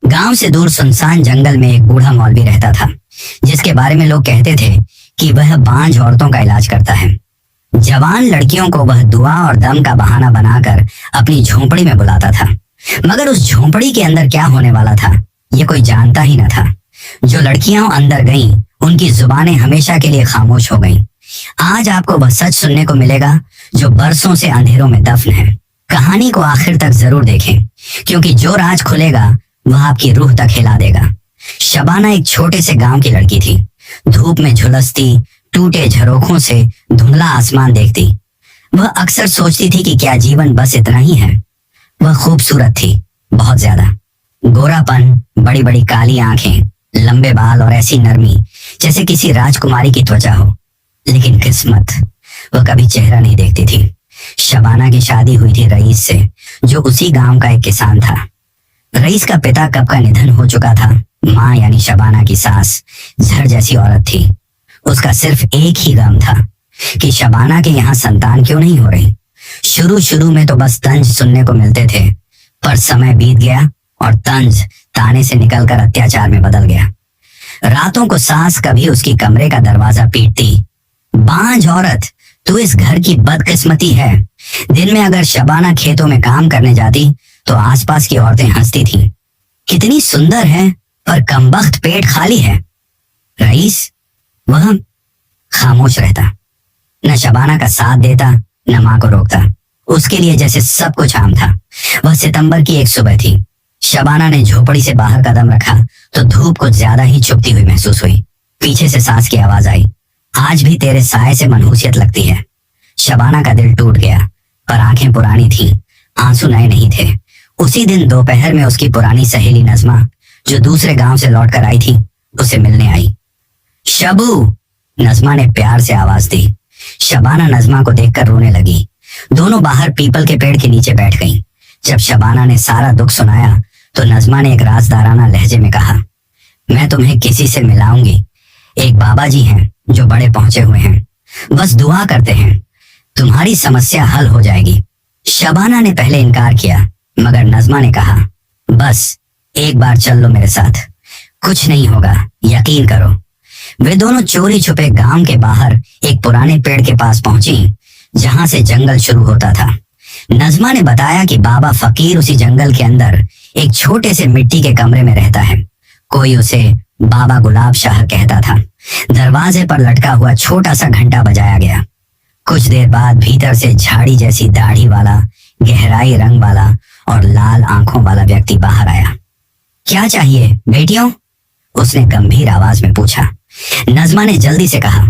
गांव से दूर सुनसान जंगल में एक बूढ़ा मौलवी रहता था, जिसके बारे में लोग कहते थे कि वह बांझ औरतों का इलाज करता है। जवान लड़कियों को वह दुआ और दम का बहाना बनाकर अपनी झोंपड़ी में बुलाता था, मगर उस झोंपड़ी के अंदर क्या होने वाला था, ये कोई जानता ही न था। जो लड़कियां अंदर गईं, उनकी जुबानें हमेशा के लिए खामोश हो गईं। आज आपको वह सच सुनने को मिलेगा जो बरसों से अंधेरों में दफन है। कहानी को आखिर तक जरूर देखें, क्योंकि जो राज खुलेगा वह आपकी रूह तक हिला देगा। शबाना एक छोटे से गांव की लड़की थी। धूप में झुलसती टूटे झरोखों से धुंधला आसमान देखती वह अक्सर सोचती थी कि क्या जीवन बस इतना ही है। वह खूबसूरत थी, बहुत ज्यादा। गोरापन, बड़ी बड़ी काली आंखें, लंबे बाल और ऐसी नरमी जैसे किसी राजकुमारी की त्वचा हो। लेकिन किस्मत, वह कभी चेहरा नहीं देखती थी। शबाना की शादी हुई थी रईस से, जो उसी गांव का एक किसान था। रईस का पिता कब का निधन हो चुका था। माँ यानी शबाना की सास जहर जैसी औरत थी। उसका सिर्फ एक ही गम था कि शबाना के यहाँ संतान क्यों नहीं हो रही। शुरू शुरू में तो बस तंज सुनने को मिलते थे, पर समय बीत गया और तंज ताने से निकलकर अत्याचार में बदल गया। रातों को सास कभी उसकी कमरे का दरवाजा पीटती, बांझ औरत, तू इस घर की बदकिस्मती है। दिन में अगर शबाना खेतों में काम करने जाती तो आसपास की औरतें हंसती थीं। कितनी सुंदर है, पर कमबख्त पेट खाली है। रईस, वह खामोश रहता, न शबाना का साथ देता न माँ को रोकता। उसके लिए जैसे सब कुछ आम था। वह सितंबर की एक सुबह थी। शबाना ने झोपड़ी से बाहर कदम रखा तो धूप कुछ ज्यादा ही चुभती हुई महसूस हुई। पीछे से सास की आवाज आई, आज भी तेरे साए से मनहूसियत लगती है। शबाना का दिल टूट गया, पर आंखें पुरानी थीं, आंसू नए नहीं थे। उसी दिन दोपहर में उसकी पुरानी सहेली नजमा, जो दूसरे गांव से लौटकर आई थी, उसे मिलने आई। शबू, नजमा ने प्यार से आवाज दी। शबाना नजमा को देखकर रोने लगी। दोनों बाहर पीपल के पेड़ के नीचे बैठ गईं। जब शबाना ने सारा दुख सुनाया तो नजमा ने एक राजदाराना लहजे में कहा, मैं तुम्हें किसी से मिलाऊंगी। एक बाबा जी हैं जो बड़े पहुंचे हुए हैं, बस दुआ करते हैं, तुम्हारी समस्या हल हो जाएगी। शबाना ने पहले इनकार किया, मगर नजमा ने कहा, बस एक बार चल लो मेरे साथ, कुछ नहीं होगा, यकीन करो। वे दोनों चोरी छुपे गांव के बाहर एक पुराने पेड़ के पास पहुंची, जहां से जंगल शुरू होता था। नजमा ने बताया कि बाबा फकीर उसी जंगल के अंदर एक छोटे से मिट्टी के कमरे में रहता है। कोई उसे बाबा गुलाब शाह कहता था। दरवाजे पर लटका हुआ छोटा सा घंटा बजाया गया। कुछ देर बाद भीतर से झाड़ी जैसी दाढ़ी वाला, गहराई रंग वाला और लाल आंखों वाला व्यक्ति बाहर आया। क्या चाहिए बेटियों? उसने गंभीर आवाज में पूछा। नजमा ने जल्दी से कहा,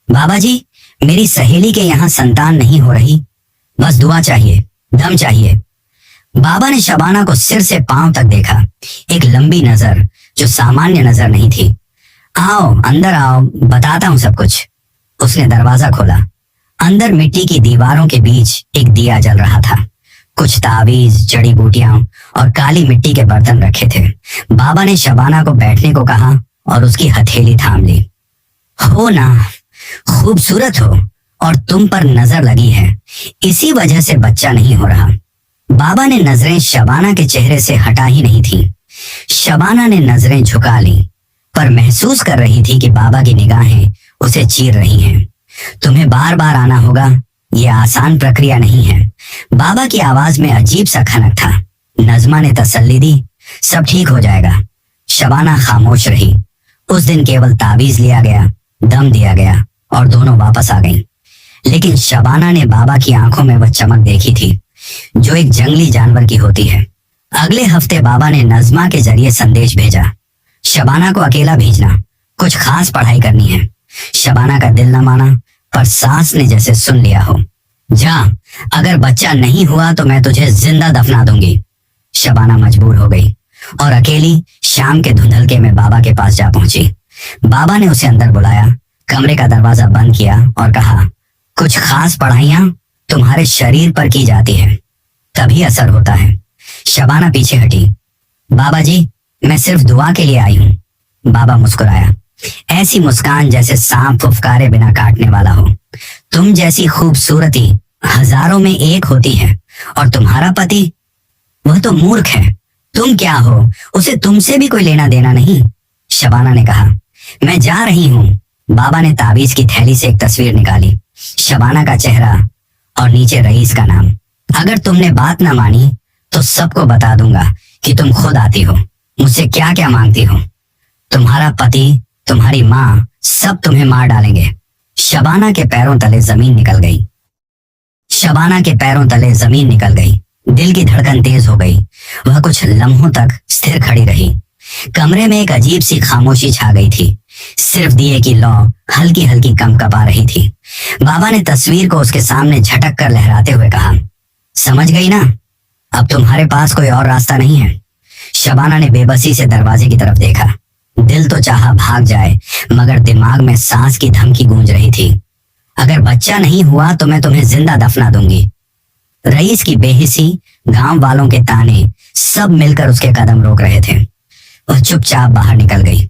बाबा जी, मेरी सहेली के यहाँ संतान नहीं हो रही, बस दुआ चाहिए, दम चाहिए। बाबा ने शबाना को सिर से पांव तक देखा, एक लंबी नजर जो सामान्य नजर नहीं थी। आओ अंदर आओ, बताता हूं सब कुछ। उसने दरवाजा खोला। अंदर मिट्टी की दीवारों के बीच एक दिया जल रहा था। कुछ तावीज, जड़ी बूटियां और काली मिट्टी के बर्तन रखे थे। बाबा ने शबाना को बैठने को कहा और उसकी हथेली थाम ली। हो ना, खूबसूरत हो और तुम पर नजर लगी है, इसी वजह से बच्चा नहीं हो रहा। बाबा ने नजरें शबाना के चेहरे से हटा ही नहीं थी। शबाना ने नजरें झुका ली, पर महसूस कर रही थी कि बाबा की निगाहें उसे चीर रही हैं। तुम्हें बार बार आना होगा, यह आसान प्रक्रिया नहीं है। बाबा की आवाज में अजीब सा खनक था। नजमा ने तसल्ली दी, सब ठीक हो जाएगा। शबाना खामोश रही। उस दिन केवल ताबीज लिया गया, दम दिया गया और दोनों वापस आ गईं। लेकिन शबाना ने बाबा की आंखों में वह चमक देखी थी जो एक जंगली जानवर की होती है। अगले हफ्ते बाबा ने नजमा के जरिए संदेश भेजा, शबाना को अकेला भेजना, कुछ खास पढ़ाई करनी है। शबाना का दिल न माना, पर सास ने जैसे सुन लिया हो। जा, अगर बच्चा नहीं हुआ तो मैं तुझे जिंदा दफना दूंगी। शबाना मजबूर हो गई और अकेली शाम के धुंधलके में बाबा के पास जा पहुंची। बाबा ने उसे अंदर बुलाया, कमरे का दरवाजा बंद किया और कहा, कुछ खास पढ़ाइयां तुम्हारे शरीर पर की जाती है, तभी असर होता है। शबाना पीछे हटी। बाबा जी, मैं सिर्फ दुआ के लिए आई हूँ। बाबा मुस्कुराया, ऐसी मुस्कान जैसे सांप फुफकारे बिना काटने वाला हो। तुम जैसी खूबसूरती हजारों में एक होती है, और तुम्हारा पति, वह तो मूर्ख है, तुम क्या हो, उसे तुमसे भी कोई लेना देना नहीं। शबाना ने कहा, मैं जा रही हूँ। बाबा ने ताबीज की थैली से एक तस्वीर निकाली, शबाना का चेहरा और नीचे रईस का नाम। अगर तुमने बात ना मानी तो सबको बता दूंगा कि तुम खुद आती हो, मुझसे क्या क्या मांगती हो। तुम्हारा पति, तुम्हारी माँ, सब तुम्हें मार डालेंगे। शबाना के पैरों तले जमीन निकल गई। शबाना के पैरों तले जमीन निकल गई। दिल की धड़कन तेज हो गई। वह कुछ लम्हों तक स्थिर खड़ी रही। कमरे में एक अजीब सी खामोशी छा गई थी। सिर्फ दिए की लौ हल्की हल्की कंपकपा रही थी। बाबा ने तस्वीर को उसके सामने झटक कर लहराते हुए कहा, समझ गई ना, अब तुम्हारे पास कोई और रास्ता नहीं है। शबाना ने बेबसी से दरवाजे की तरफ देखा। दिल तो चाहा भाग जाए, मगर दिमाग में सांस की धमकी गूंज रही थी। अगर बच्चा नहीं हुआ तो मैं तुम्हें जिंदा दफना दूंगी। रईस की बेहिसी, गांव वालों के ताने, सब मिलकर उसके कदम रोक रहे थे। वह चुपचाप बाहर निकल गई।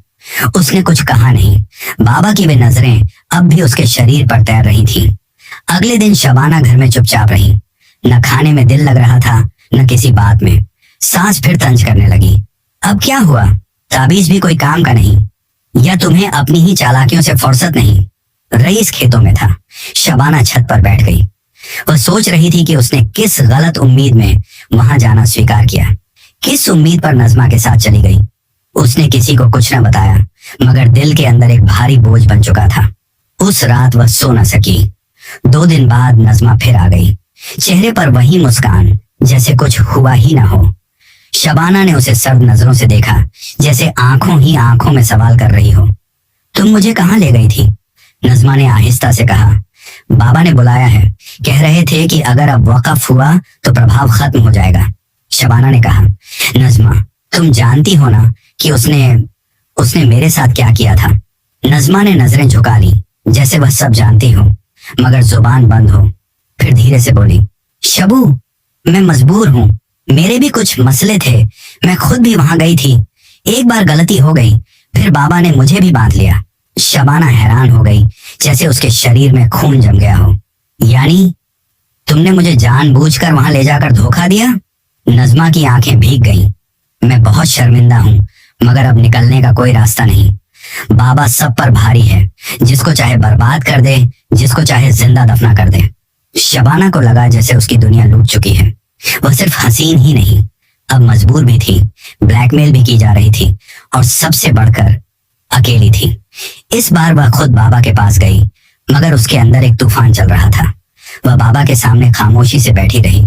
उसने कुछ कहा नहीं। बाबा की वे नजरें अब भी उसके शरीर पर तैर रही थी। अगले दिन शबाना घर में चुपचाप रही। न खाने में दिल लग रहा था, न किसी बात में। सांस फिर तंज करने लगी। अब क्या हुआ? ताबीज भी कोई काम का नहीं, या तुम्हें अपनी ही चालाकियों से फुर्सत नहीं? रईस खेतों में था। शबाना छत पर बैठ गई। वह सोच रही थी कि उसने किस गलत उम्मीद में वहां जाना स्वीकार किया, किस उम्मीद पर नज़मा के साथ चली गई। उसने किसी को कुछ न बताया, मगर दिल के अंदर एक भारी बोझ बन चुका था। उस रात वह सो न सकी। 2 दिन बाद नज़मा फिर आ गई, चेहरे पर वही मुस्कान, जैसे कुछ हुआ ही ना हो। शबाना ने उसे सर्द नजरों से देखा, जैसे आंखों ही आंखों में सवाल कर रही हो। तुम मुझे कहाँ ले गई थी? नज़मा ने आहिस्ता से कहा। बाबा ने बुलाया है, कह रहे थे कि अगर अब वक़्फ़ हुआ तो प्रभाव खत्म हो जाएगा। शबाना ने कहा, नज़मा, तुम जानती हो ना कि उसने मेरे साथ क्या किया था। नज़मा ने नजरें झुका ली, जैसे वह सब जानती हो, मगर जुबान बंद हो। फिर धीरे से बोली, शबू, मैं मजबूर हूँ, मेरे भी कुछ मसले थे, मैं खुद भी वहां गई थी। एक बार गलती हो गई, फिर बाबा ने मुझे भी बांध लिया। शबाना हैरान हो गई, जैसे उसके शरीर में खून जम गया हो। यानी तुमने मुझे जानबूझकर वहां ले जाकर धोखा दिया? नज़मा की आंखें भीग गईं। मैं बहुत शर्मिंदा हूँ, मगर अब निकलने का कोई रास्ता नहीं। बाबा सब पर भारी है, जिसको चाहे बर्बाद कर दे, जिसको चाहे जिंदा दफना कर दे। शबाना को लगा जैसे उसकी दुनिया लूट चुकी है। वह सिर्फ हसीन ही नहीं, अब मजबूर भी थी, ब्लैकमेल भी की जा रही थी, और सबसे बढ़कर अकेली थी। इस बार वह खुद बाबा के पास गई, मगर उसके अंदर एक तूफान चल रहा था। वह बाबा के सामने खामोशी से बैठी रही।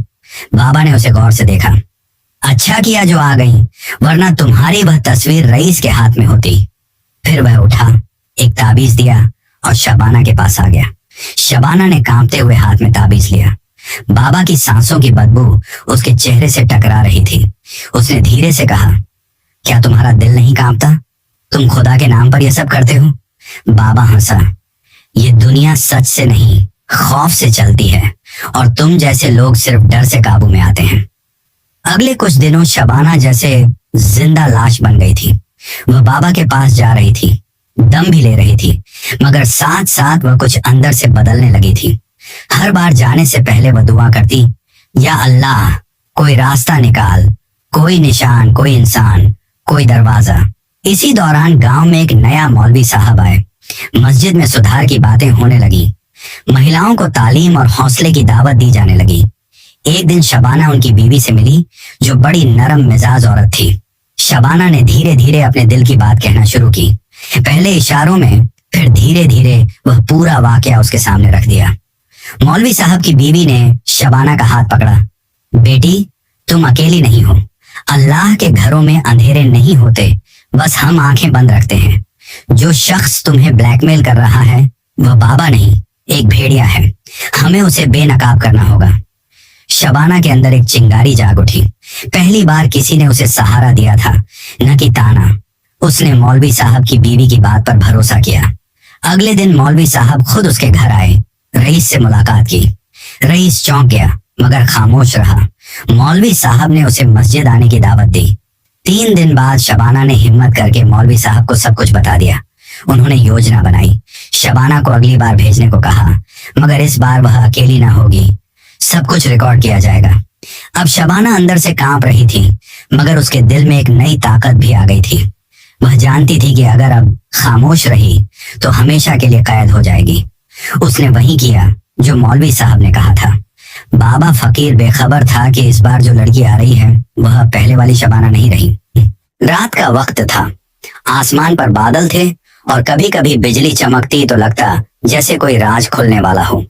बाबा ने उसे गौर से देखा। अच्छा किया जो आ गई, वरना तुम्हारी वह तस्वीर रईस के हाथ में होती। फिर वह उठा, एक ताबीज दिया और शबाना के पास आ गया। शबाना ने कांपते हुए हाथ में ताबीज लिया। बाबा की सांसों की बदबू उसके चेहरे से टकरा रही थी। उसने धीरे से कहा, क्या तुम्हारा दिल नहीं कांपता? तुम खुदा के नाम पर यह सब करते हो? बाबा हंसा। ये दुनिया सच से नहीं, खौफ से चलती है, और तुम जैसे लोग सिर्फ डर से काबू में आते हैं। अगले कुछ दिनों शबाना जैसे जिंदा लाश बन गई थी। वह बाबा के पास जा रही थी, दम भी ले रही थी, मगर साथ साथ वह कुछ अंदर से बदलने लगी थी। हर बार जाने से पहले वह दुआ करती, या अल्लाह, कोई रास्ता निकाल, कोई निशान, कोई इंसान, कोई दरवाजा। इसी दौरान गांव में एक नया मौलवी साहब आए। मस्जिद में सुधार की बातें होने लगी। महिलाओं को तालीम और हौसले की दावत दी जाने लगी। एक दिन शबाना उनकी बीवी से मिली, जो बड़ी नरम मिजाज औरत थी। शबाना ने धीरे धीरे अपने दिल की बात कहना शुरू की। पहले इशारों में, फिर धीरे धीरे वह पूरा वाकया उसके सामने रख दिया। मौलवी साहब की बीवी ने शबाना का हाथ पकड़ा। बेटी, तुम अकेली नहीं हो। अल्लाह के घरों में अंधेरे नहीं होते, बस हम आंखें बंद रखते हैं। जो शख्स तुम्हें ब्लैकमेल कर रहा है वह बाबा नहीं, एक भेड़िया है। हमें उसे बेनकाब करना होगा। शबाना के अंदर एक चिंगारी जाग उठी। पहली बार किसी ने उसे सहारा दिया था, न कि ताना। उसने मौलवी साहब की बीवी की बात पर भरोसा किया। अगले दिन मौलवी साहब खुद उसके घर आए। रईस से मुलाकात की। रईस चौंक गया, मगर खामोश रहा। मौलवी साहब ने उसे मस्जिद आने की दावत दी। 3 दिन बाद शबाना ने हिम्मत करके मौलवी साहब को सब कुछ बता दिया। उन्होंने योजना बनाई, शबाना को अगली बार भेजने को कहा, मगर इस बार वह अकेली ना होगी। सब कुछ रिकॉर्ड किया जाएगा। अब शबाना अंदर से कांप रही थी, मगर उसके दिल में एक नई ताकत भी आ गई थी। वह जानती थी कि अगर अब खामोश रही तो हमेशा के लिए कैद हो जाएगी। उसने वही किया जो मौलवी साहब ने कहा था। बाबा फकीर बेखबर था कि इस बार जो लड़की आ रही है वह पहले वाली शबाना नहीं रही। रात का वक्त था, आसमान पर बादल थे और कभी कभी बिजली चमकती तो लगता जैसे कोई राज खुलने वाला हो।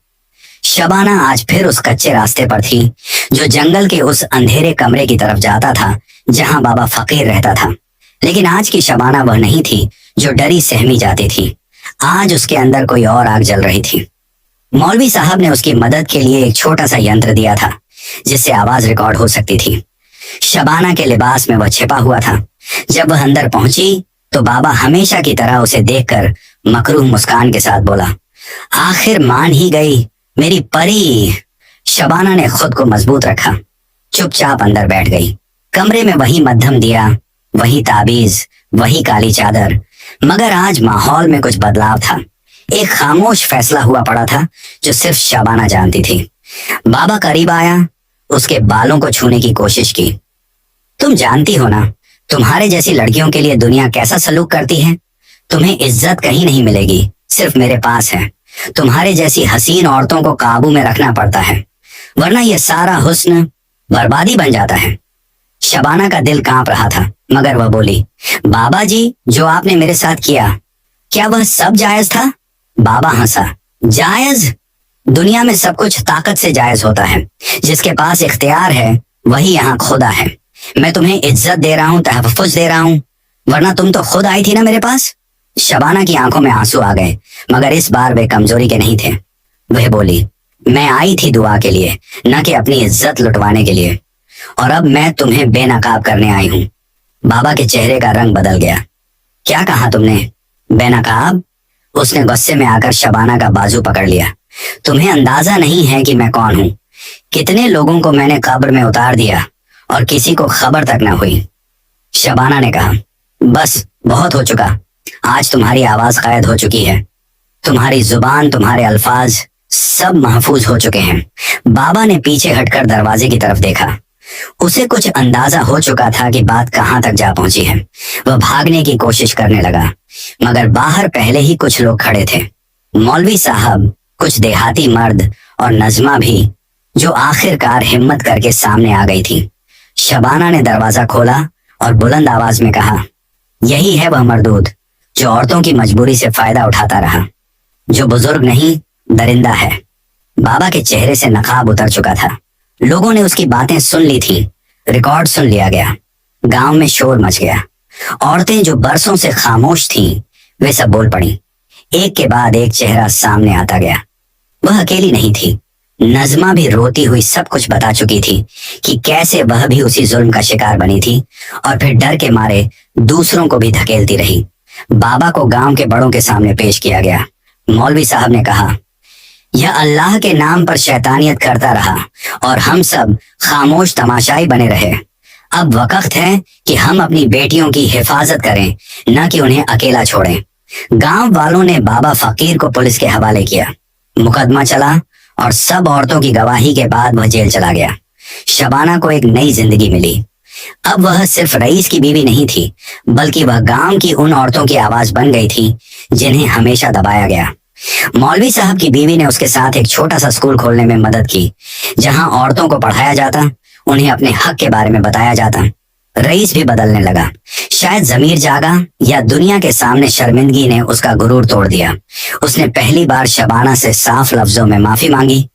शबाना आज फिर उस कच्चे रास्ते पर थी जो जंगल के उस अंधेरे कमरे की तरफ जाता था जहां बाबा फकीर रहता था। लेकिन आज की शबाना वह नहीं थी जो डरी सहमी जाती थी। आज उसके अंदर कोई और आग जल रही थी। मौलवी साहब ने उसकी मदद के लिए एक छोटा सा यंत्र दिया था जिससे आवाज रिकॉर्ड हो सकती थी। शबाना के लिबास में वह छिपा हुआ था। जब वह अंदर पहुंची तो बाबा हमेशा की तरह उसे देखकर मकरूह मुस्कान के साथ बोला, आखिर मान ही गई मेरी परी। शबाना ने खुद को मजबूत रखा, चुपचाप अंदर बैठ गई। कमरे में वही मध्यम दिया, वही ताबीज, वही काली चादर, मगर आज माहौल में कुछ बदलाव था। एक खामोश फैसला हुआ पड़ा था जो सिर्फ शबाना जानती थी। बाबा करीब आया, उसके बालों को छूने की कोशिश की। तुम जानती हो ना, तुम्हारे जैसी लड़कियों के लिए दुनिया कैसा सलूक करती है। तुम्हें इज्जत कहीं नहीं मिलेगी, सिर्फ मेरे पास है। तुम्हारे जैसी हसीन औरतों को काबू में रखना पड़ता है, वरना यह सारा हुस्न बर्बादी बन जाता है। शबाना का दिल कांप रहा था, मगर वह बोली, बाबा जी, जो आपने मेरे साथ किया, क्या वह सब जायज था? बाबा हंसा, जायज? दुनिया में सब कुछ ताकत से जायज होता है। जिसके पास इख्तियार है वही यहाँ खुदा है। मैं तुम्हें इज्जत दे रहा हूँ, तहफ्फुज दे रहा हूँ, वरना तुम तो खुद आई थी ना मेरे पास। शबाना की आंखों में आंसू आ गए, मगर इस बार वे कमजोरी के नहीं थे। वह बोली, मैं आई थी दुआ के लिए, न कि अपनी इज्जत लुटवाने के लिए, और अब मैं तुम्हें बेनकाब करने आई हूँ। बाबा के चेहरे का रंग बदल गया। क्या कहा तुमने? बेनकाब? उसने गुस्से में आकर शबाना का बाजू पकड़ लिया। तुम्हें अंदाजा नहीं है कि मैं कौन हूँ। कितने लोगों को मैंने कब्र में उतार दिया और किसी को खबर तक न हुई। शबाना ने कहा, बस बहुत हो चुका। आज तुम्हारी आवाज कैद हो चुकी है। तुम्हारी जुबान, तुम्हारे अल्फाज सब महफूज हो चुके हैं। बाबा ने पीछे हटकर दरवाजे की तरफ देखा। उसे कुछ अंदाजा हो चुका था कि बात कहां तक जा पहुंची है। वह भागने की कोशिश करने लगा, मगर बाहर पहले ही कुछ लोग खड़े थे। मौलवी साहब, कुछ देहाती मर्द और नजमा भी, जो आखिरकार हिम्मत करके सामने आ गई थी। शबाना ने दरवाजा खोला और बुलंद आवाज में कहा, यही है वह मर्दूद जो औरतों की मजबूरी से फायदा उठाता रहा, जो बुजुर्ग नहीं दरिंदा है। बाबा के चेहरे से नकाब उतर चुका था। लोगों ने उसकी बातें सुन ली थी, रिकॉर्ड सुन लिया गया। गांव में शोर मच गया। औरतें जो बरसों से खामोश थीं, वे सब बोल पड़ी। एक के बाद एक चेहरा सामने आता गया। वह अकेली नहीं थी। नजमा भी रोती हुई सब कुछ बता चुकी थी कि कैसे वह भी उसी जुल्म का शिकार बनी थी और फिर डर के मारे दूसरों को भी धकेलती रही। बाबा को गांव के बड़ों के सामने पेश किया गया। मौलवी साहब ने कहा, यह अल्लाह के नाम पर शैतानियत करता रहा और हम सब खामोश तमाशाई बने रहे। अब वक्त है कि हम अपनी बेटियों की हिफाजत करें, न कि उन्हें अकेला छोड़ें। गांव वालों ने बाबा फकीर को पुलिस के हवाले किया। मुकदमा चला और सब औरतों की गवाही के बाद वह जेल चला गया। शबाना को एक नई जिंदगी मिली। अब वह सिर्फ रईस की बीवी नहीं थी, बल्कि वह गांव की उन औरतों की आवाज बन गई थी जिन्हें हमेशा दबाया गया। मौलवी साहब की बीवी ने उसके साथ एक छोटा सा स्कूल खोलने में मदद की, जहां औरतों को पढ़ाया जाता, उन्हें अपने हक के बारे में बताया जाता। रईस भी बदलने लगा। शायद जमीर जागा या दुनिया के सामने शर्मिंदगी ने उसका गुरूर तोड़ दिया। उसने पहली बार शबाना से साफ लफ्जों में माफी मांगी।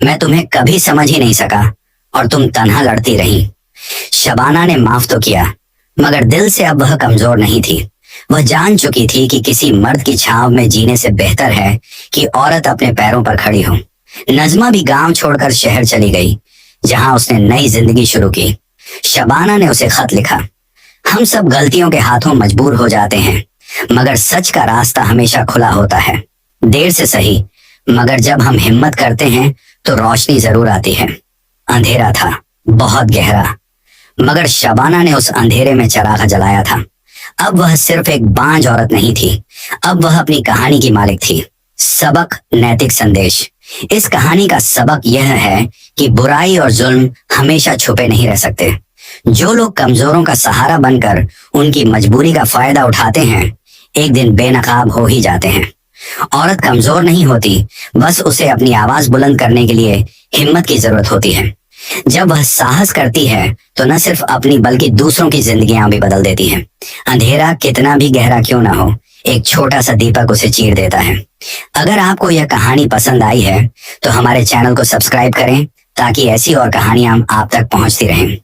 मैं तुम्हें कभी समझ ही नहीं सका और तुम तन्हा लड़ती रही। शबाना ने माफ तो किया, मगर दिल से अब वह कमजोर नहीं थी। वह जान चुकी थी कि किसी मर्द की छांव में जीने से बेहतर है कि औरत अपने पैरों पर खड़ी हो। नजमा भी गांव छोड़कर शहर चली गई, जहां उसने नई जिंदगी शुरू की। शबाना ने उसे खत लिखा, हम सब गलतियों के हाथों मजबूर हो जाते हैं, मगर सच का रास्ता हमेशा खुला होता है। देर से सही, मगर जब हम हिम्मत करते हैं तो रोशनी जरूर आती है। अंधेरा था, बहुत गहरा, मगर शबाना ने उस अंधेरे में चराग जलाया था। अब वह सिर्फ एक बांझ औरत नहीं थी, अब वह अपनी कहानी की मालिक थी। सबक, नैतिक संदेश, इस कहानी का सबक यह है कि बुराई और जुल्म हमेशा छुपे नहीं रह सकते। जो लोग कमजोरों का सहारा बनकर उनकी मजबूरी का फायदा उठाते हैं, एक दिन बेनकाब हो ही जाते हैं। औरत कमजोर नहीं होती, बस उसे अपनी आवाज बुलंद करने के लिए हिम्मत की जरूरत होती है। जब वह साहस करती है तो न सिर्फ अपनी बल्कि दूसरों की जिंदगियां भी बदल देती है। अंधेरा कितना भी गहरा क्यों ना हो, एक छोटा सा दीपक उसे चीर देता है। अगर आपको यह कहानी पसंद आई है तो हमारे चैनल को सब्सक्राइब करें ताकि ऐसी और कहानियां आप तक पहुंचती रहें।